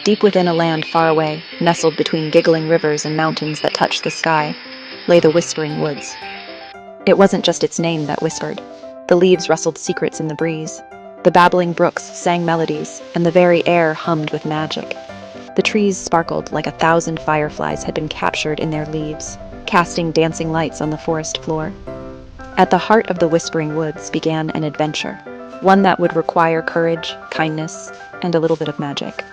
Deep within a land far away, nestled between giggling rivers and mountains that touched the sky, lay the Whispering Woods. It wasn't just its name that whispered. The leaves rustled secrets in the breeze. The babbling brooks sang melodies, and the very air hummed with magic. The trees sparkled like 1,000 fireflies had been captured in their leaves, casting dancing lights on the forest floor. At the heart of the Whispering Woods began an adventure, one that would require courage, kindness, and a little bit of magic.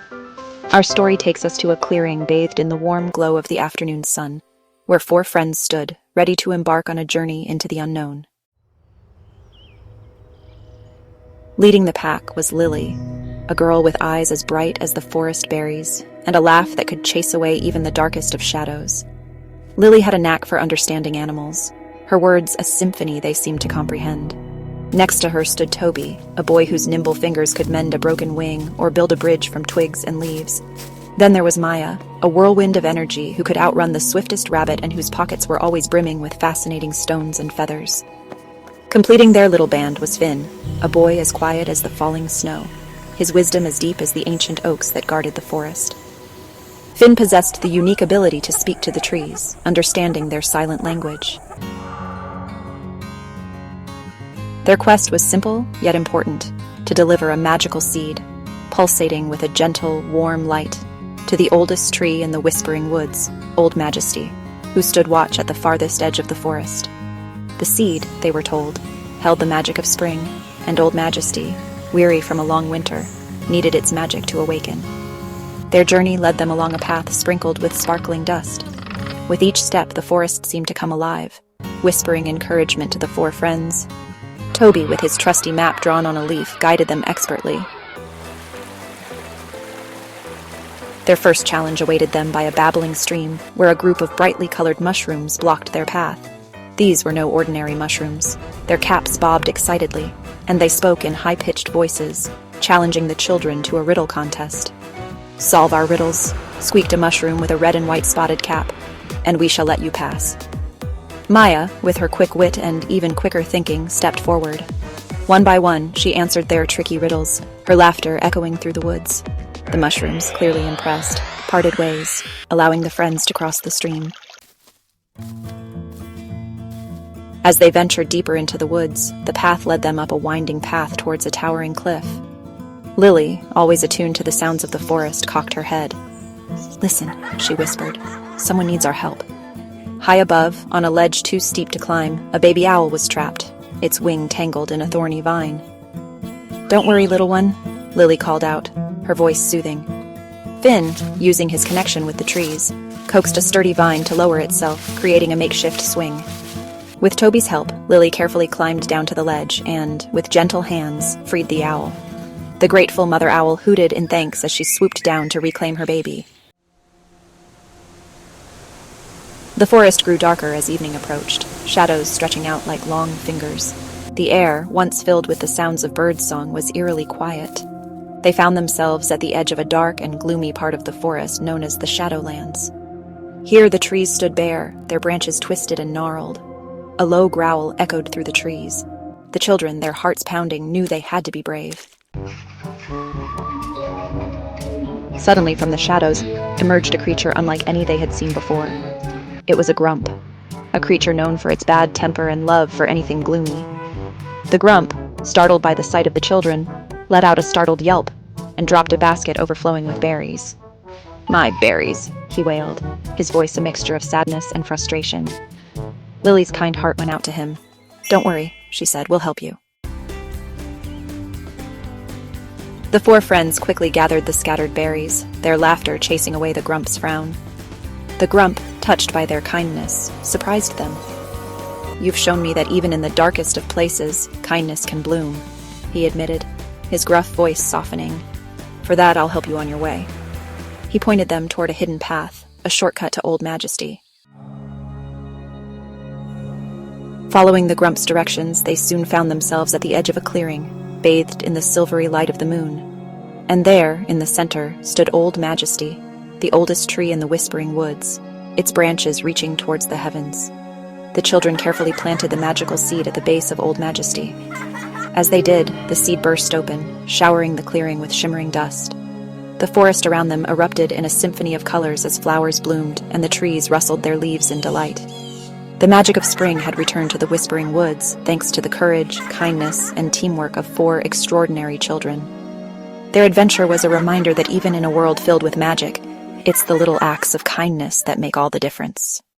Our story takes us to a clearing bathed in the warm glow of the afternoon sun, where 4 friends stood, ready to embark on a journey into the unknown. Leading the pack was Lily, a girl with eyes as bright as the forest berries, and a laugh that could chase away even the darkest of shadows. Lily had a knack for understanding animals, her words a symphony they seemed to comprehend. Next to her stood Toby, a boy whose nimble fingers could mend a broken wing or build a bridge from twigs and leaves. Then there was Maya, a whirlwind of energy who could outrun the swiftest rabbit and whose pockets were always brimming with fascinating stones and feathers. Completing their little band was Finn, a boy as quiet as the falling snow, his wisdom as deep as the ancient oaks that guarded the forest. Finn possessed the unique ability to speak to the trees, understanding their silent language. Their quest was simple, yet important, to deliver a magical seed, pulsating with a gentle, warm light, to the oldest tree in the Whispering Woods, Old Majesty, who stood watch at the farthest edge of the forest. The seed, they were told, held the magic of spring, and Old Majesty, weary from a long winter, needed its magic to awaken. Their journey led them along a path sprinkled with sparkling dust. With each step, the forest seemed to come alive, whispering encouragement to the 4 friends. Toby, with his trusty map drawn on a leaf, guided them expertly. Their first challenge awaited them by a babbling stream, where a group of brightly colored mushrooms blocked their path. These were no ordinary mushrooms. Their caps bobbed excitedly, and they spoke in high-pitched voices, challenging the children to a riddle contest. "Solve our riddles," squeaked a mushroom with a red and white spotted cap, "and we shall let you pass." Maya, with her quick wit and even quicker thinking, stepped forward. One by one, she answered their tricky riddles, her laughter echoing through the woods. The mushrooms, clearly impressed, parted ways, allowing the friends to cross the stream. As they ventured deeper into the woods, the path led them up a winding path towards a towering cliff. Lily, always attuned to the sounds of the forest, cocked her head. "Listen," she whispered. "Someone needs our help." High above, on a ledge too steep to climb, a baby owl was trapped, its wing tangled in a thorny vine. "Don't worry, little one," Lily called out, her voice soothing. Finn, using his connection with the trees, coaxed a sturdy vine to lower itself, creating a makeshift swing. With Toby's help, Lily carefully climbed down to the ledge and, with gentle hands, freed the owl. The grateful mother owl hooted in thanks as she swooped down to reclaim her baby. The forest grew darker as evening approached, shadows stretching out like long fingers. The air, once filled with the sounds of birdsong, was eerily quiet. They found themselves at the edge of a dark and gloomy part of the forest known as the Shadowlands. Here the trees stood bare, their branches twisted and gnarled. A low growl echoed through the trees. The children, their hearts pounding, knew they had to be brave. Suddenly, from the shadows, emerged a creature unlike any they had seen before. It was a grump, a creature known for its bad temper and love for anything gloomy. The grump, startled by the sight of the children, let out a startled yelp and dropped a basket overflowing with berries. "My berries," he wailed, his voice a mixture of sadness and frustration. Lily's kind heart went out to him. "Don't worry," she said, "we'll help you." The 4 friends quickly gathered the scattered berries, their laughter chasing away the grump's frown. The grump, touched by their kindness, surprised them. "You've shown me that even in the darkest of places, kindness can bloom," he admitted, his gruff voice softening. "For that, I'll help you on your way." He pointed them toward a hidden path, a shortcut to Old Majesty. Following the grump's directions, they soon found themselves at the edge of a clearing, bathed in the silvery light of the moon. And there, in the center, stood Old Majesty, the oldest tree in the Whispering Woods, its branches reaching towards the heavens. The children carefully planted the magical seed at the base of Old Majesty. As they did, the seed burst open, showering the clearing with shimmering dust. The forest around them erupted in a symphony of colors as flowers bloomed and the trees rustled their leaves in delight. The magic of spring had returned to the Whispering Woods thanks to the courage, kindness, and teamwork of 4 extraordinary children. Their adventure was a reminder that even in a world filled with magic, it's the little acts of kindness that make all the difference.